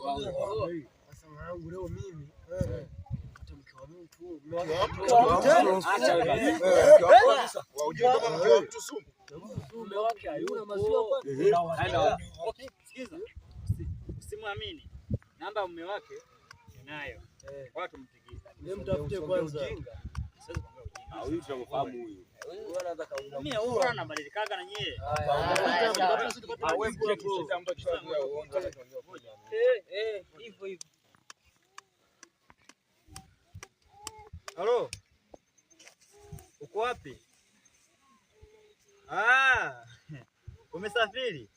Sasa mwanangu leo mimi hata mke wa mtu mume wake hayuna maziwa kwanza. Sikiza. Usimwamini. Namba ya mume wake ninayo. Watu mpigie. Wewe mtafute kwanza. Sasa kuongea ujinga. Huyu tunamfahamu huyu. Wewe anataka mimi huyu anabadilikaga na nyie. Hivyo hivyo. Halo. Uko wapi? Umesafiri?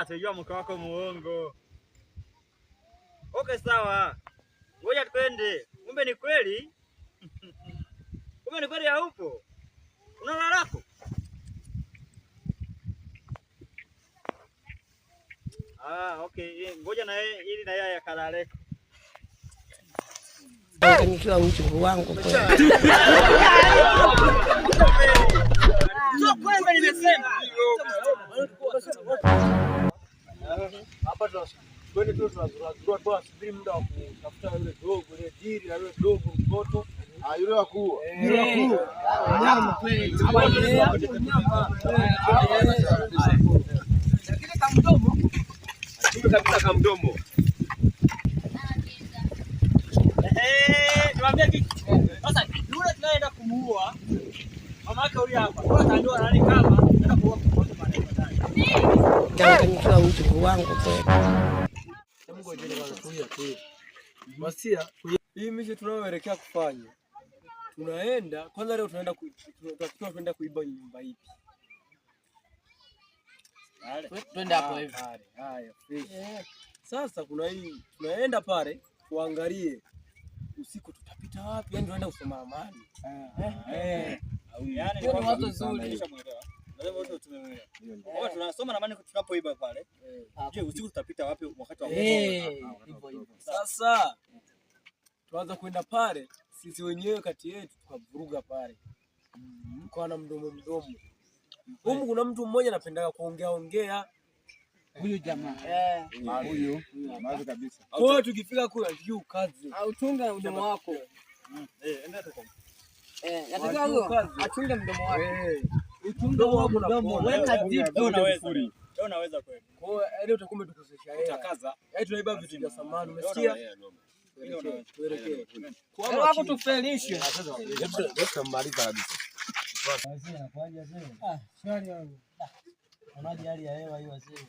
Tujua mke wako muongo. Okay, sawa. Ngoja twende. Kumbe ni kweli? Kumbe ni kweli haupo? Una lako? Okay. Ngoja na yeye ili na yeye akalaleko. Nikiwa mchungu wangu kweli. Sio kwanza nimesema. hapa twende tu tunazurura tu asubiri muda wa kutafuta yule dogo ile dili na yule dogo mtoto. Yule wa kuua. Nyama kweli. Lakini kamdomo. Kabisa kamdomo. Niambie kitu. Sasa yule tunaenda kumuua. Mama yake huyu hapa. Kwa atajua nani kama anaenda kuua kwa Ndio nikiwa mchungu wangu kweli. Mungu ajalie kwanza kuia kweli. Masia, hii mimi tunaoelekea kufanya. Tunaenda kwanza leo tunatakiwa kwenda kuiba nyumba ipi? Twende hapo hivi. Haya. Sasa kuna hii tunaenda pale tuangalie usiku tutapita wapi? Yaani tunaenda kusoma amani. Yaani ni watu nzuri. Lazima wote tumemwelewa. Wao tunasoma na amani tunapoiba pale. Je, usiku tutapita wapi wakati wa hivyo hivyo. Sasa tuanza kwenda pale sisi wenyewe kati yetu tukavuruga pale. Kwa na mdomo. Humu kuna mtu mmoja anapendaga kuongea. Huyu jamaa. Huyu. Maana kabisa. Kwa hiyo tukifika kule juu kazi. Auchunge mdomo wako. Enda tu. Nataka huyo achunge mdomo wake. Uchunge mdomo. Weka deep. Unaweza kweli. Kwa hiyo leo utakuwa tukosesha yeye. Utakaza. Yaani tunaiba vitu vya samani. Umesikia? Tuelekee. Kwa hapo tufelishe. Tutamaliza kabisa. Wazee anakuaje wazee? Shwari wangu. Unaje hali ya hewa hii wazee?